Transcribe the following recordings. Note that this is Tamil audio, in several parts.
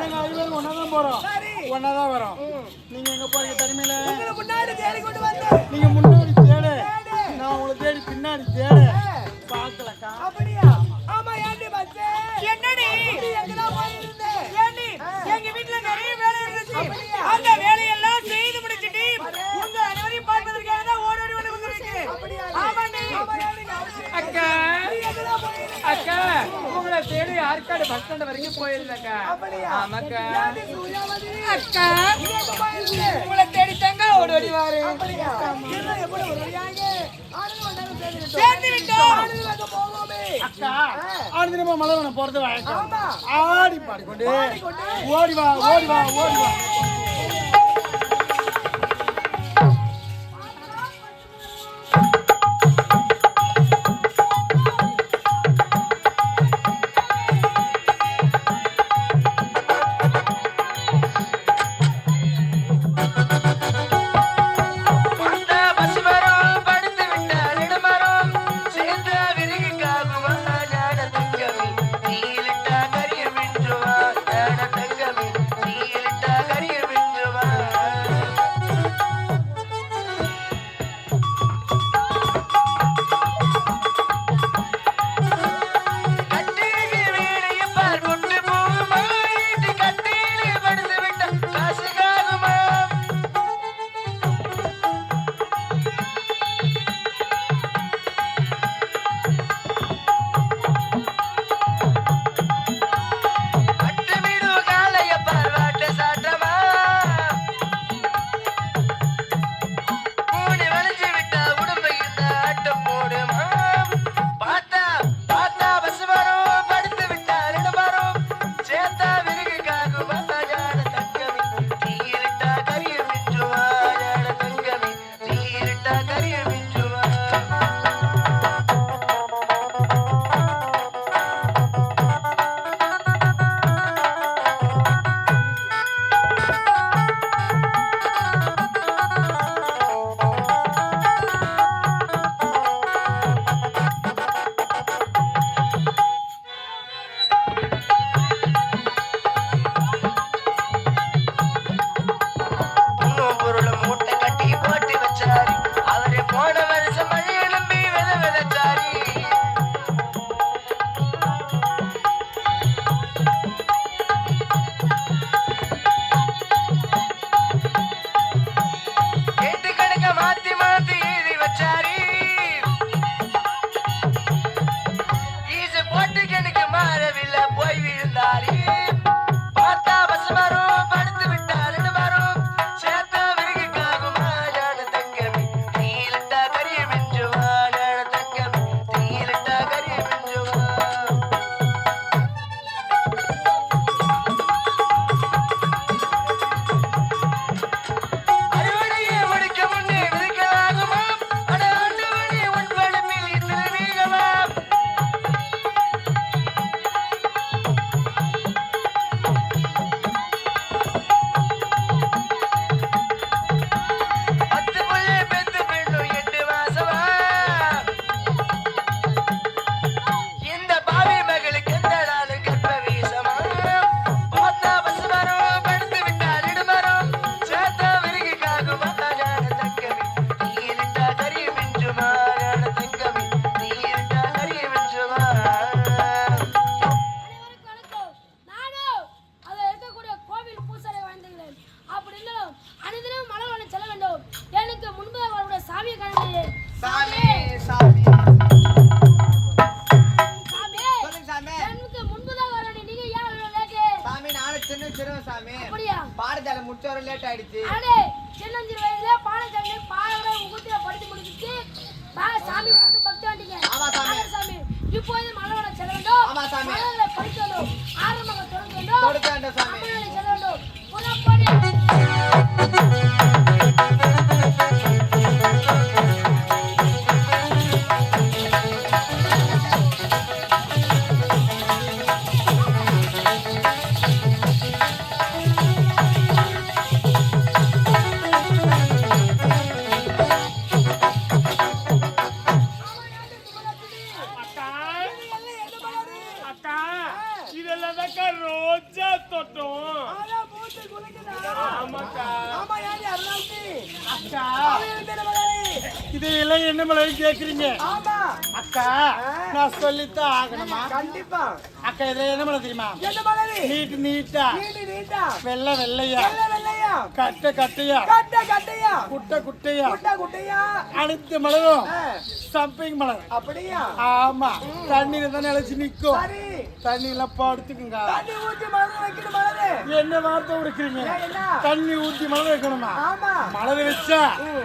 நாங்க 5 பேரும் ஒண்ணாதான் போறோம். ஒண்ணாதான் வரோம். நீங்க எங்க போறீங்க தனிமையில? உங்களை முன்னாடி தேடி கொண்டு வந்தேன். நீங்க முன்னாடி தேடு, நான் உங்களை தேடி பின்னாடி தேடு. பாக்கலக்கா. அப்படியா? ஆமா ஏண்டி பச்சே? என்னடி? எங்கடா போயிருந்தே? ஏண்டி? எங்க வீட்ல நிறைய வேலை இருந்துச்சு. அந்த வேலையெல்லாம் செய்து முடிச்சிட்டு உங்க அனைவரையும் பார்ப்பதற்காக தான் ஓடி ஓடி வந்து வந்திருக்கேன். ஆமாண்டி. அக்கா அக்கா உங்களை தேடி ஆற்காடு பஸ் ஸ்டாண்ட் வரைக்கும் போயிருந்தேக்கா. ஆமாக்கா. அக்கா உங்களை தேடி தாங்க ஓடி ஓடி வாரு. சேர்ந்து விட்டோம். அக்கா ஆனந்தி நம்ம மலவன போறது வழக்கம். ஆடி பாடிக்கொண்டு ஓடி வா ஓடி வா ஓடி வா. பாடத்தால முச்சோர லேட் ஆயிடுச்சு. அடே சின்னஞ்சிறு வயசுல பாடத்தால பாடற உகுத்தில படிச்சு முடிச்சிட்டு சாமி வந்து பக்தி வந்தீங்க. ஆமா சாமி. சாமி இப்போது மலவன செல்ல வேண்டும். ஆமா சாமி. மலவன படிக்க வேண்டும். ஆரம்பமாக தொடங்க வேண்டும். தொடங்க வேண்டும் சாமி. மலவன செல்ல வேண்டும். புறப்படி. ரோஜா தோட்டம் என்ன மலர் கேக்குறீங்க? ஆமா அக்கா நான் சொல்லித்தான் ஆகணுமா? கண்டிப்பா. அக்கா இதுல என்ன மலர் தெரியுமா? என்ன மலரு? நீட்டா நீட்டா வெள்ளை வெள்ளையா வெள்ளையா கட்டையா கட்டையா குட்டையா அனைத்து மலரும் சம்பிங் மலர். அப்படியா? ஆமா தண்ணியில தான் நிலைச்சு நிக்கும். சரி தண்ணியில படுத்துக்குங்க. தண்ணி ஊத்தி மலர் வைக்கணும் மலரு. என்ன வார்த்தை உடுக்கிறீங்க? என்ன? தண்ணி ஊத்தி மலர் வைக்கணுமா? ஆமா மலர் வச்சா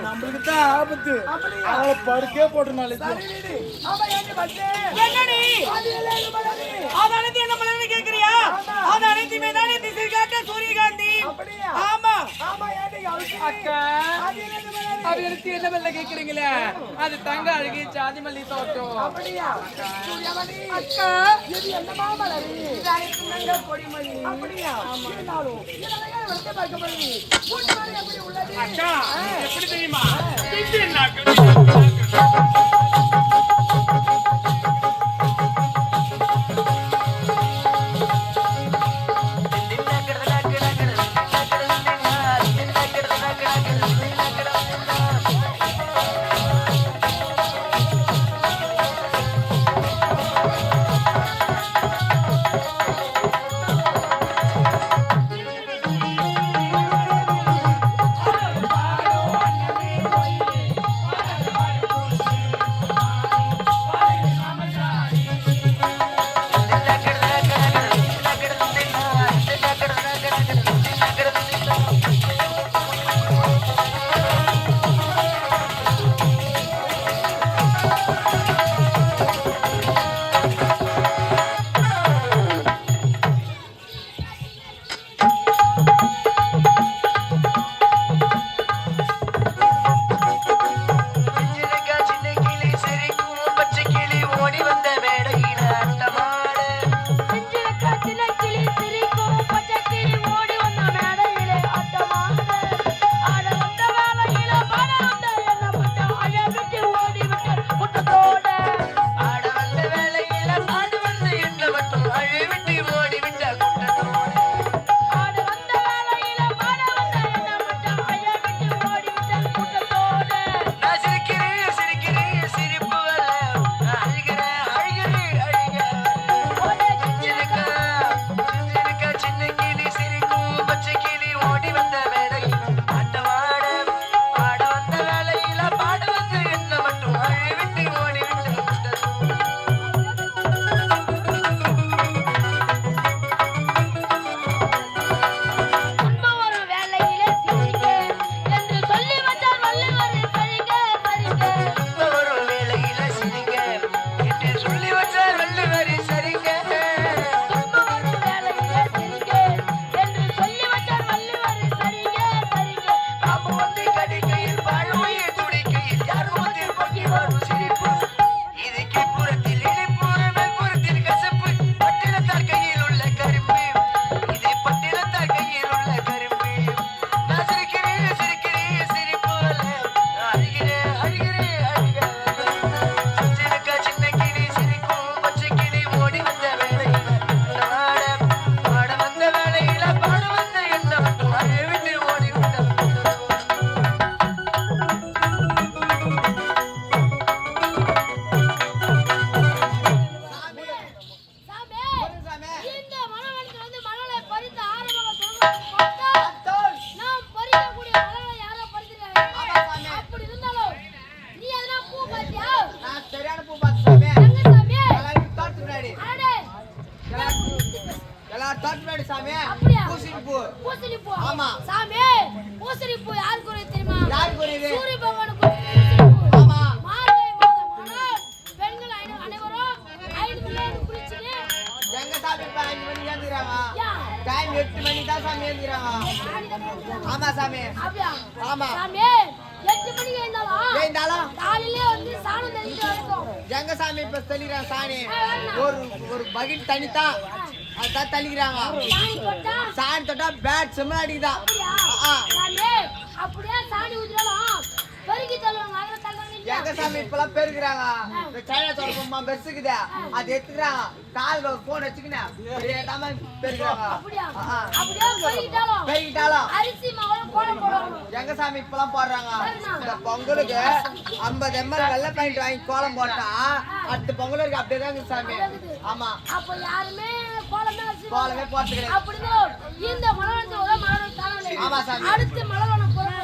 நம்மளுக்கு தான் ஆபத்து. அப்படியா? அவளை படுக்கே போட்டு நாளைக்கு சரி ஆமா ஏண்டி பச்சே? என்னடி அது எல்லாம் என்ன மலரு? அது அனைத்து என்ன மலர்னு கேக்குறியா? ஆமா. அது அனைத்துமே தானே திசை காட்ட சூரியகாந்தி. அப்படியா? ஆமா ஆமா ஏண்டி அவுசி? அக்கா அது என்ன மலரு? அவருக்கு என்ன வெள்ள கேக்குறீங்களே? அது தங்க அழகி ஜாதி மல்லி தோட்டம். அப்படியா? சூரியமணி அக்கா இது என்னமா மலரு? இது அனைத்து தங்க கொடிமணி. அப்படியா? இருந்தாலும் இதெல்லாம் வெட்ட பார்க்க போறீங்க. மூணு மணி எப்படி உள்ளது? அக்கா எப்படி தெரியுமா? ஆமா சாமி. ஆமா சாமி 8 மணிக்கு எழுந்தாலும் காலையிலே வந்து சாணம் தெளிச்சு வரணும். எங்க சாமி இப்ப தெளிக்கிறாங்க சாணி ஒரு பக்கெட் தண்ணி தான் அதான் தெளிக்கிறாங்க. சாணி தொட்டா பேட் செம்ம அடிக்குதா. சாமி அப்படியே சாணி ஊத்துறாலும் பெருக்கி தள்ளுவாங்க. அதெல்லாம் தள்ளுவாங்க. எங்க சாமி இப்பெல்லாம் பெருக்குறாங்க. இந்த சைனா சொல்றோம்மா பஸ் இருக்குதே அது எடுத்துக்கிறாங்க. கால்ல போன் வச்சுக்கினேன் பெருக்குறாங்க. அப்படியே பெருக்கிட்டாலும் பெருக்கிட்டாலும் அரிசி மாவுல கோலம் போடுவாங்க. எங்க சாமி இப்பெல்லாம் போடுறாங்க இந்த பொங்கலுக்கு 50 ml வெள்ளை பாயிண்ட் வாங்கி கோலம் போட்டா அடுத்த பொங்கலுக்கு அப்படியே தான் இருக்குது சாமி. ஆமா அப்ப யாருமே கோலமே போட்டு கிடையாது. அப்படின்னு இந்த மலவனத்தை ஒரு மலவனம் காணவில்லை. ஆமா சாமி. அடுத்த மலவனம் போறோம்.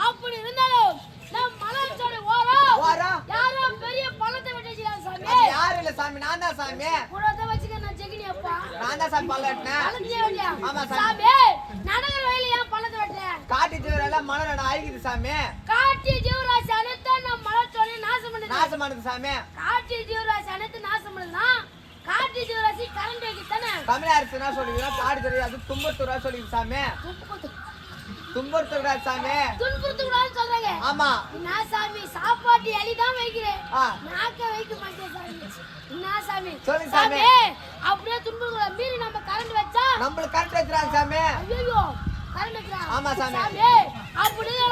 அப்படி இருந்தாலும் நம் மலர்ச்சோட ஓரம் யாரோ பெரிய பள்ளத்தை வெட்டிச்சிட்டாங்க சாமி. யாரு இல்ல சாமி, நான் தான் சாமி. கூடத வச்சுக்க நான் ஜெகினி அப்பா. நான் தான் சாமி பள்ளம் வெட்டினேன். பள்ளத்தை வெட்டியா? ஆமா சாமி. சாமி நடக்கிற வழியில ஏன் பள்ளத்தை வெட்டற? காட்டி ஜீவரெல்லாம் மணல ஆயிக்குது சாமி. காட்டி ஜீவராசி அனைத்து நம் மலர்ச்சோட நாசம் பண்ணுது. நாசம் பண்ணுது சாமி. காட்டி ஜீவராசி அனைத்து நாசம் பண்ணுதுனா காட்டி ஜீவராசி கரண்ட் வைக்கத்தானே. தமிழ் அரசு என்ன சொல்லுவீங்க? காடி தெரியாது அது தும்பத்தூரா சொல்லுவீங்க சாமி. தும்பத்தூரா சாமி. துன்புறுத்துறான்னு சொல்றாங்க. ஆமா. நான் சாமி சாப்பாட்டு எலி தான் வைக்கிறேன். நாக்க வைக்க மாட்டேன் சாமி. நான் சாமி. சொல்லு சாமி. அப்படியே துன்புறுற மீறி நம்ம கரண்ட் வச்சா நம்மளுக்கு கரண்ட் வச்சுறாங்க சாமி. ஐயோ கரண்ட் வச்சுறாங்க. ஆமா சாமி. சாமி அப்படியே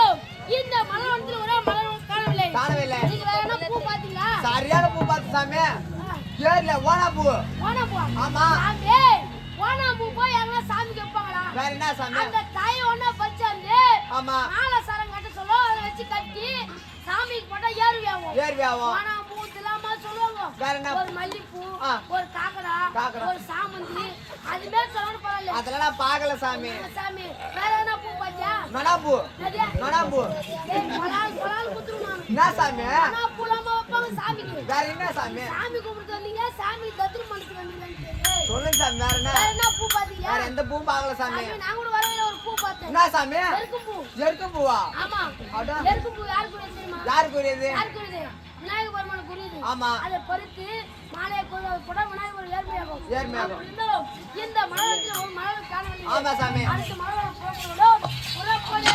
இந்த மலவனத்துல ஒரே மலவனம் காணவில்லை. காணவில்லை. நீங்க வேற என்ன பூ பாத்தீங்களா? சரியான பூ பார்த்து சாமி. ஏர்ல ஓனா பூ. ஓனா பூ. ஆமா. சாமி ஓனா பூ போய் எங்க சாமி கேட்பாங்களா? வேற என்ன சாமி? அந்த தாய் ஒண்ணா பச்சாந்து ஆமா. மாலை சரம் கட்ட சொல்ல அதை வச்சு கட்டி சாமிக்கு போட்டா ஏறுவியாவும். ஏறுவியாவும். ஓனா பூ திலாமா சொல்லுவாங்க. வேற என்ன? ஒரு மல்லிப்பூ, ஒரு காக்கடா, ஒரு சாமந்தி அது மேல சொல்லணும் பரவாயில்ல. அதெல்லாம் நான் பார்க்கல சாமி. சாமி வேற என்ன பூ பாத்தியா? நொனா பூ. நதியா? நொனா பூ. ஏய் கொலால் குத்துறாங்க. என்ன சாமி? நொனா பூலாமா வைப்பாங்க சாமிக்கு. வேற என்ன சாமி? சாமி கும்பிட்டு வந்தீங்க சாமி தத்ரு மனுக்கு வந்தீங்க. சொல்லுங்க சாமி வேற என்ன? வேற என்ன பூ பாத்தீங்க? வேற எந்த பூ பார்க்கல சாமி. சாமி நான் கூட வரவேல ஒரு பூ பார்த்தேன். என்ன சாமி? எருக்கும் பூ. எருக்கும் பூவா? ஆமா. அட. எருக்கும் பூ யாருக்கு தெரியுமா? யாருக்கு புரியுது? யாருக்கு தெரியுது? விநாயகர் பெருமானுக்கு புரியுது. ஆமா. அதை பறித்து மாலையை போட விநாயகர் ஏர்மையாகும். ஏர்மையாகும். அப்படி இருந்தாலும் இந்த மலரத்தில் ஒரு மலர் காணவில்லை. ஆமா சாமி. அடுத்த மலர் போகிறோம் புறப்படு.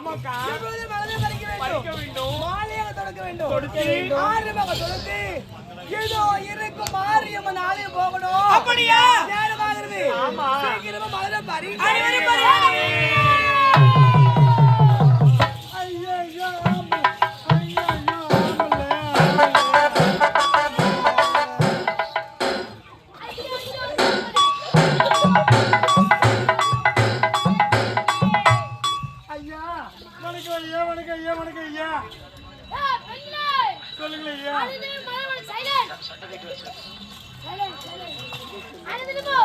ஆமாக்கா. இப்பொழுது மலரை பறிக்க வேண்டும். மாலையாக தொடுக்க வேண்டும். தொடுத்து. ஆரம்பமாக தொடுத்து. இதோ இருக்கும் மாரியம்மன் ஆலயம் போகணும். அப்படியா? நேரமாகிறது. ஆமா. சீக்கிரமா மலரை பறிக்க. அனைவரும் பறிக்க. ஐயையோ, ஆமா. ஐயையோ, ஆமல்ல. ஐயா, வணக்கம் ஐயா, வணக்கம் ஐயா, வணக்கம் ஐயா. ஏய், பெண்ணே! சொல்லுங்க ஐயா. அழுது மலவன் silent. Silent, silent. அழுது போ.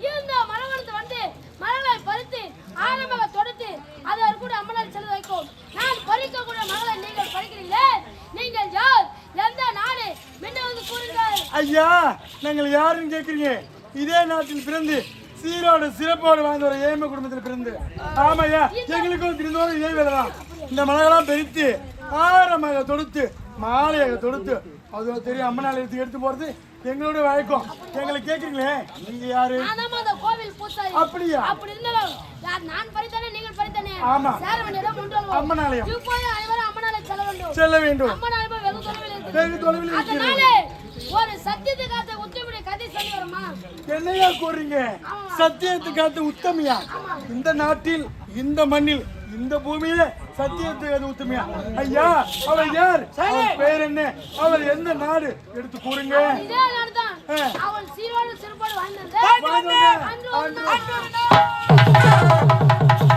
இந்த மலவனத்தை வந்து மலரை பறித்து ஆரம்பமாக தொடுத்து அதை கூட அம்மனால் செல்ல வைக்கும். நான் பறிக்கக்கூடிய மகளை நீங்கள் பறிக்கிறீர்களே, நீங்கள் யார், எந்த நாடு, முன்ன வந்து கூறுங்கள். ஐயா, நாங்கள் யாருன்னு கேக்குறீங்க? இதே நாட்டில் பிறந்து சீரோடு சிறப்போடு வாழ்ந்த ஒரு ஏழ்மை குடும்பத்தில் பிறந்து. ஆமாய்யா, எங்களுக்கும் திருந்தோறும் இதே வேலை தான். இந்த மலையெல்லாம் பெருத்து ஆரமாக தொடுத்து மாலையாக தொடுத்து அது தெரியும் அம்மனால் எடுத்து போறது எங்களுடைய வழக்கம். எங்களை கேக்குறீங்களே, நீங்க யாரு? நான்தான் அந்த கோவில் பூசாரி. அப்படியா? அப்படி இருந்தாலும் நான் பறித்தானே, நீங்கள் பறித்தானே. ஆமா. சேர வேண்டியதான் கொண்டு வருவோம். அம்மனாலயம் இப்போது அனைவரும் அம்மனாலயம் செல்ல வேண்டும். செல்ல வேண்டும். அம்மனாலயம் வெகு தொலைவில் இருக்குது. வெகு தொலைவில் இருக்கிறது. அதனாலே ஒரு சத்தியத்தை காத்த உத்தமுடைய கதை சொல்லி வருமா? என்னையா கூறுறீங்க? சத்தியத்தை காத்து உத்தமியா? இந்த நாட்டில், இந்த மண்ணில், இந்த பூமியில சத்தியத்துக்கு அது உத்தமியா? ஐயா, அவர் யார்? அவர் பேர் என்ன? அவர் எந்த நாடு? எடுத்து கூறுங்க. இதே நாடுதான். அவள் சீரோடு சிறப்போடு வாழ்ந்தது. வாழ்ந்தது. அன்று ஒரு நாள்